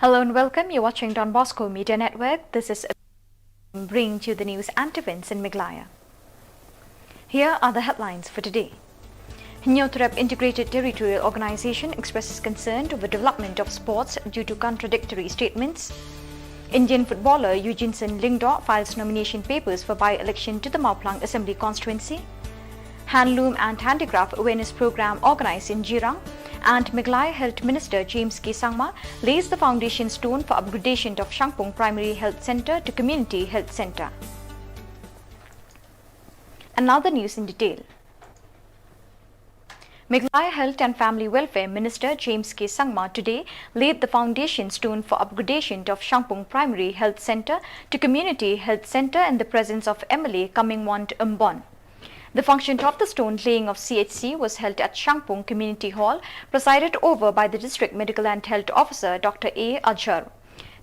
Hello and welcome. You're watching Don Bosco Media Network. This is bringing you the news and events in Meghalaya. Here are the headlines for today. Nyotrep Integrated Territorial Organization expresses concern over development of sports due to contradictory statements. Indian footballer Eugene Lingdo files nomination papers for by-election to the Mauplang Assembly constituency. Handloom and Handicraft Awareness Program organized in Jirang. And Meghalaya Health Minister James K. Sangma lays the foundation stone for upgradation of Shangpung Primary Health Centre to Community Health Centre. And now the news in detail. Meghalaya Health and Family Welfare Minister James K. Sangma today laid the foundation stone for upgradation of Shangpung Primary Health Centre to Community Health Centre in the presence of MLA Kamingwant Umbon. The function of the stone laying of CHC was held at Shangpung Community Hall, presided over by the District Medical and Health Officer Dr. A. Ajhar.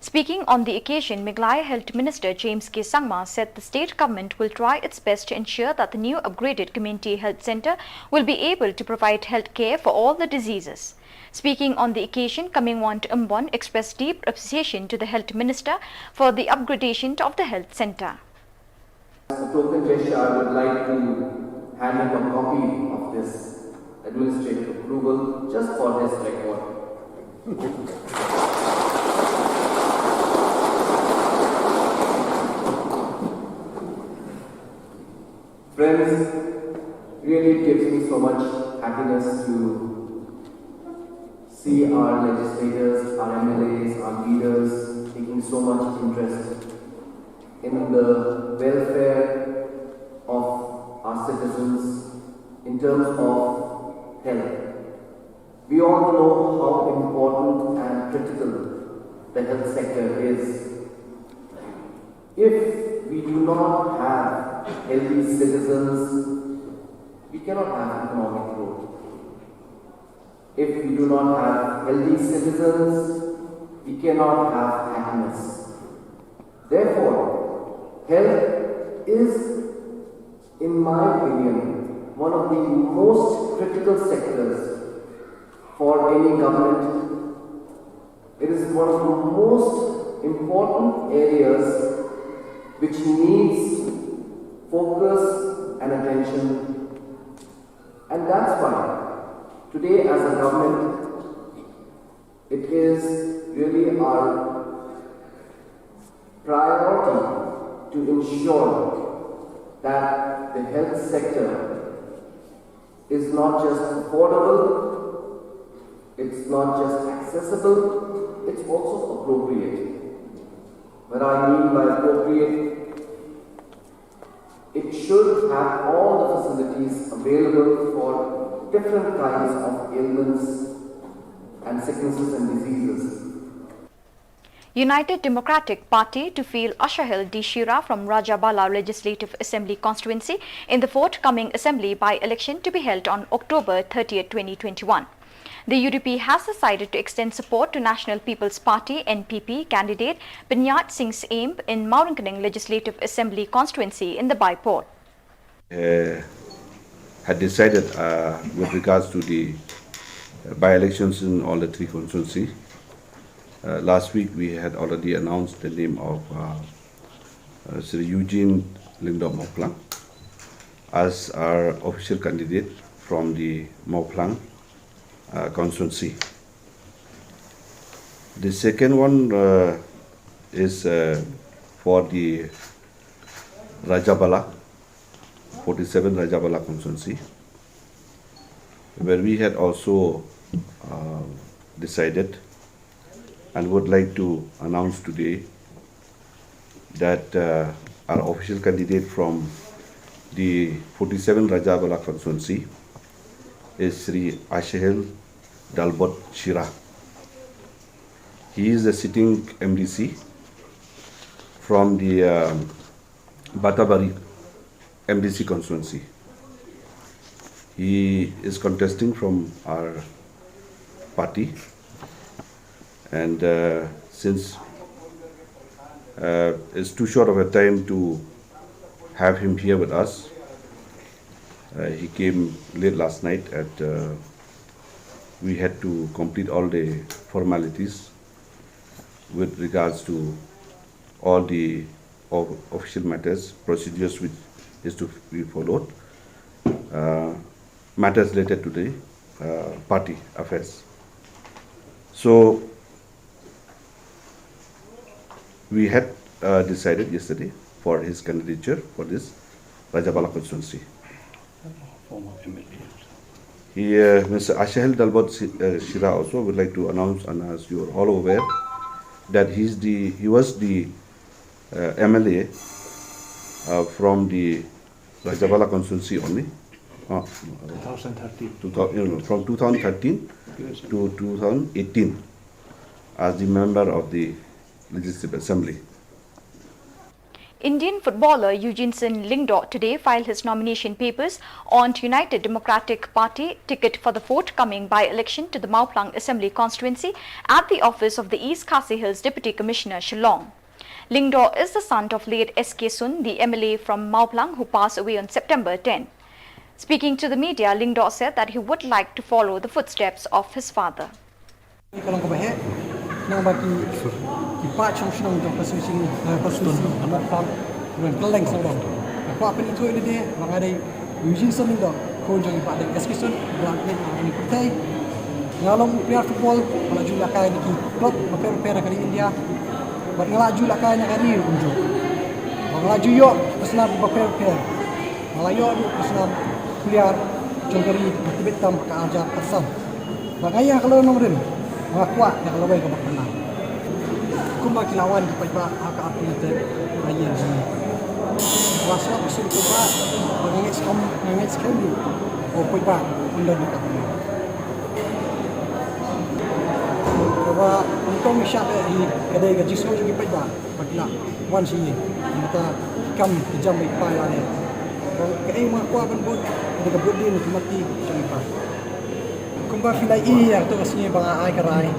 Speaking on the occasion, Meghalaya Health Minister James K. Sangma said the state government will try its best to ensure that the new upgraded Community Health Centre will be able to provide health care for all the diseases. Speaking on the occasion, Kamingwant Umbon expressed deep appreciation to the Health Minister for the upgradation of the health centre. As a token gesture, I would like to hand him a copy of this administrative approval just for this record. Friends, really it gives me so much happiness to see our legislators, our MLAs, our leaders taking so much interest in the welfare of our citizens in terms of health. We all know how important and critical the health sector is. If we do not have healthy citizens, we cannot have economic growth. If we do not have healthy citizens, we cannot have happiness. Therefore, health is, in my opinion, one of the most critical sectors for any government. It is one of the most important areas which needs focus and attention. And that's why today as a government, it is really our priority to ensure that the health sector is not just affordable, it's not just accessible, it's also appropriate. What I mean by appropriate, it should have all the facilities available for different kinds of ailments and sicknesses and diseases. United Democratic Party to field ASHA held D. Shira from Rajabala Legislative Assembly constituency in the forthcoming assembly by-election to be held on October 30, 2021. The UDP has decided to extend support to National People's Party (NPP) candidate Binyat Singh's aim in Maurangkening Legislative Assembly constituency in the by-poll. Had decided with regards to the by-elections in all the three constituencies. Last week we had already announced the name of Sir Eugene Lingdo Mauplang as our official candidate from the Mauplang constituency. The second one is for the Rajabala, 47 Rajabala constituency, where we had also decided and would like to announce today that our official candidate from the 47 Rajabala constituency is Sri Ashahel Dalbot Shira. He is the sitting MDC from the Batabari MDC constituency. He is contesting from our party, and since it's too short of a time to have him here with us, he came late last night we had to complete all the formalities with regards to all the official matters, procedures which is to be followed, matters related to the party affairs. So we had decided yesterday for his candidature for this Rajabala constituency. Here, Mr. Ashahel Dalbot Shira also would like to announce, and as you are all aware, that he was the MLA from the Rajabala constituency only. 2013. From 2013 to 2018 as the member of the Legislative Assembly. Indian footballer Eugene Lingdo today filed his nomination papers on United Democratic Party ticket for the forthcoming by-election to the Mauplang Assembly constituency at the office of the East Khasi Hills Deputy Commissioner Shillong. Lingdo is the son of late S.K. Sun, the MLA from Mauplang who passed away on September 10. Speaking to the media, Lingdo said that he would like to follow the footsteps of his father. Nang bagi kipat Shillong untuk konstitusi Mauplang dan Keleng Sabang. Apa apa itu ini mengadai Eugene Lingdo kunjung kipat dan SK berangkat ini partai ngalong player football melaju lakai di klub berpera kali India berlaju lakai nak kali unjuk melaju yo pesenam berpera Melayu di pesenam player jongkari Tibetan ke ajar persam bagaya kalau nombrin kuat yang kalau baik kau pernah. Kumba kilawan kepada hak apilite bayan sini. Wasap usul kuba mengait sekali. Oh kuba undang di kapal. Kuba untuk misyak ini kedai gaji semua juga kuba bagilah wan sini. Kita kam jam ipai ada. Kedai mak kuba pun buat ada kebudin mati jam ipai. Kumba filai yang tu kasih bang ai kerai.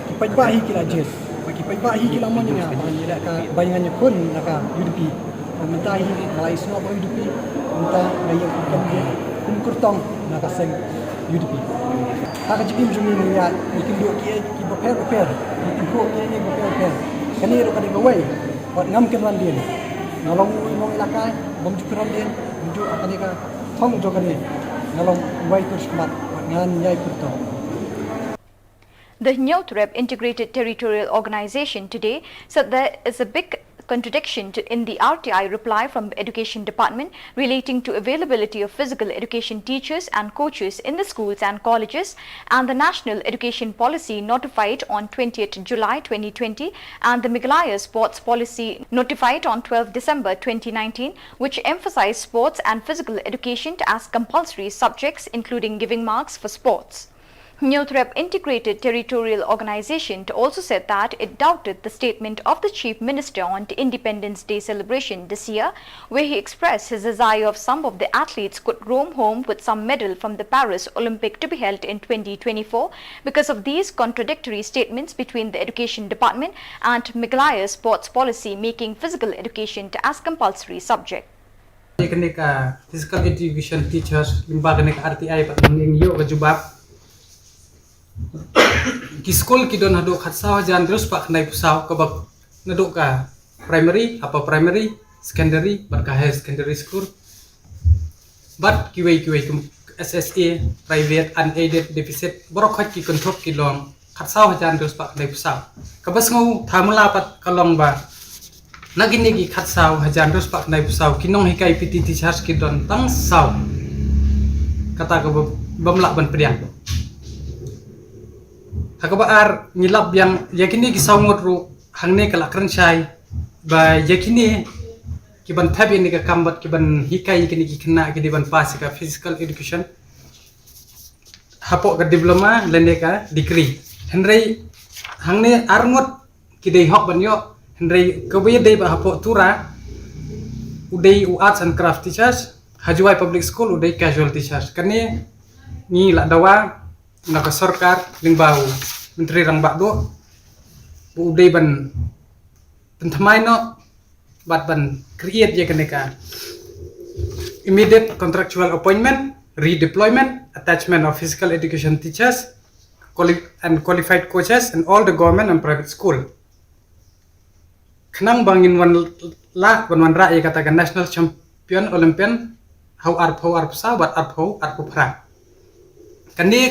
Kipai bahi kila jet. Bagi kipai bahi kila mana ni? Banyak ka bayangannya pun nak UDP. Minta ini Malaysia semua bawa UDP. Minta gaya kemudian kurtong nak seng UDP. Tak kecil macam ni ya. Mungkin dua kia kita repair. Mungkin dua kia ni repair. Kini ro kadi gawai. Buat ngam keran dia. Ngalong ngong ilakai, bom jukuran dia. Unjuk akan dia thong jokan dia. Ngalong wai terus kemat. The Nyautrep Integrated Territorial Organization today said there is a big contradiction in the RTI reply from the Education Department relating to availability of physical education teachers and coaches in the schools and colleges, and the National Education Policy notified on 20th July 2020 and the Meghalaya Sports Policy notified on 12 December 2019, which emphasized sports and physical education as compulsory subjects, including giving marks for sports. Nyautrep Integrated Territorial Organization also said that it doubted the statement of the Chief Minister on the Independence Day celebration this year, where he expressed his desire of some of the athletes could roam home with some medal from the Paris Olympic to be held in 2024 because of these contradictory statements between the Education Department and Meghalaya Sports Policy making physical education as compulsory subject. Physical education teachers limbaga nek RTI pat manging yo ka jubab ki school ki don hado khatsaw jan terus pak nai pusaw ka bak nadok ka primary apa secondary bat ka higher secondary school bat kiwei kum SSA private unaided deficit borok khat ki konthop ki long khatsaw jan terus pak nai pusaw ka bas ngau thamula pat kalong ba nagini ki khatsaw hajan terus pak nai pusaw kinong hikai piti teachers ki don tang saw kata ka bamla ban priang hakabaar ngilap yang yakini ki sawngot ru hangne kala kranchai ba yakini ki ban thabi ni ka kambat ki ban hikai kini ki khna ki ban pas ka physical education hapo ka diploma lende ka degree henrei hangne arngot ki dei hok ban yo henrei ka we dei ba hapo tura udei arts and craft teachers hajuai public school udei casual teachers kani ni la dawa naka sarkar lingbau menteri rang bakdo bu udai ban penthamai no bat ban create ye kaneka immediate contractual appointment redeployment attachment of physical education teachers qualified coaches in all the government and private school. Kenang bangin wan ra ye katakan national champion Olympian how arpo sa wat arpo pra. Kandi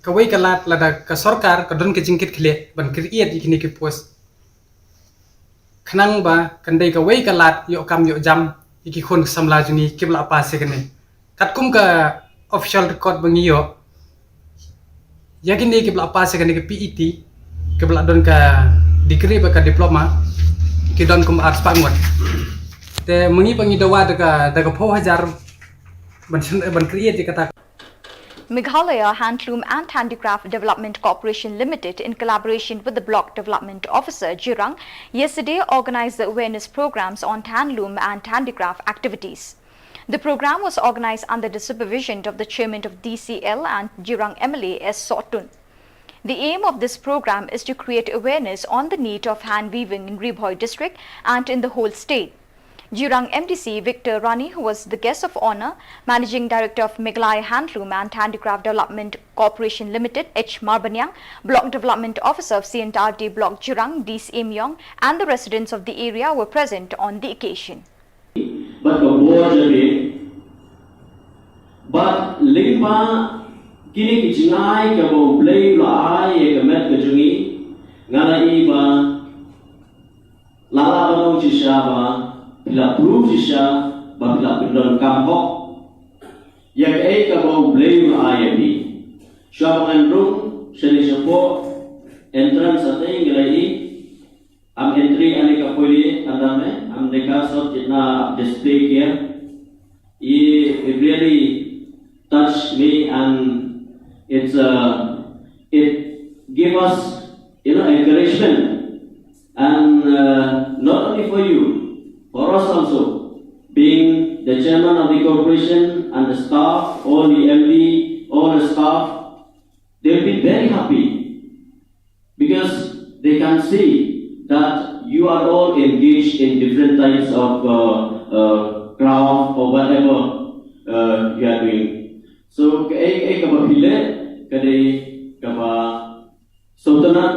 kawai kalat lada ka sorkar kadon ke jingkit khle ban kriet ikini ki post. Kenang ba kandai kawai kalat yo kam yo jam iki khon samla juni kibla pa se kene. Katkum ka official record bangi yo yakin ni kibla apa se ke PET kibla don ka degree ba ka diploma ki don kum arts pangot te mengi pangi dawa daga pho hajar ban create kata. Meghalaya Handloom and Handicraft Development Corporation Limited, in collaboration with the Block Development Officer Shillong, yesterday organized the awareness programs on handloom and handicraft activities. The program was organized under the supervision of the chairman of DCL and Shillong MLA S. Sotun. The aim of this program is to create awareness on the need of hand weaving in Ribhoi district and in the whole state. Shillong MDC Victor Rani, who was the guest of honor, Managing Director of Meghalaya Handloom and Handicraft Development Corporation Limited, H. Marbanyang, Block Development Officer of CNRD Block Shillong, D. Semyong, and the residents of the area were present on the occasion. But lingpa kini kichingai ka bo play la ai ka met ka jungi ngana iba la ba chisha ba pila proof chisha ba pila pindon kampo ya ka bo play la ai bi shop and room sheli shapo entrance ate ngai am entry ane ka poli andame am deka sot jitna display here it really touched me, and it gave us encouragement, and not only for you, for us also, being the chairman of the corporation and the staff, all the MD, all the staff, they'll be very happy because they can see that you are all engaged in different types of craft or whatever you are doing. So kaba pile kaba sultanat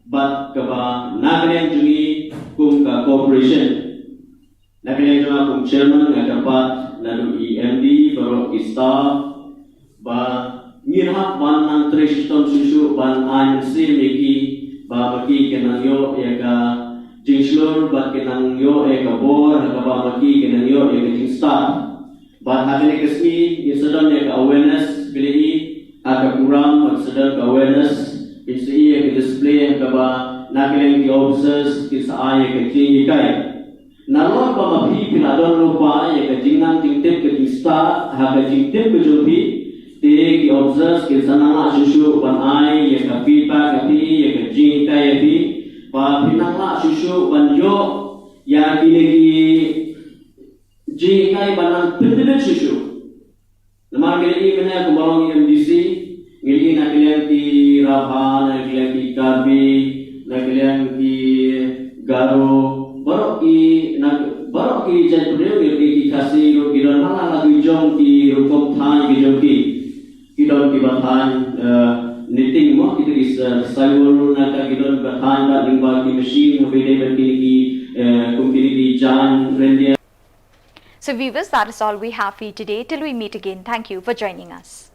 but kaba nagrian jungi kum ka corporation nagrian junga kum chairman ngakapat lalu EMD baru staff ba ngirhap ban nang treston susu ban IMC meki ba bagi kenangyo ya ka jingslor ba kenangyo ka bor ka ba bagi kenangyo ya ka jingstar. But having a key, you sedang yang awareness beli agak kurang, sedang awareness, isi yang display yang kaba nakileng di officers kisah ayah kecil ikai. Nalar pamapi pinadon lupa yang kejingan tingtip kejista, harga tingtip kejopi, di officers kisah nama susu ban ay yang kapipa kapi yang kejing ikai api, pa pinangla susu ban yo yang kini jika banang pendidik susu, nama kali ini mana kumbalong MDC, kali nak kalian di Rabah, nak kalian di Kabi, nak kalian di Garo, baru ki jadi beliau di kasih lo kita malah lagi jom di rukom thai kita di bathan knitting mo kita di sayur nak kita bathan dah lingkar di mesin, beda berkini kumpiri di jan rendia. So viewers, that is all we have for you today. Till we meet again, thank you for joining us.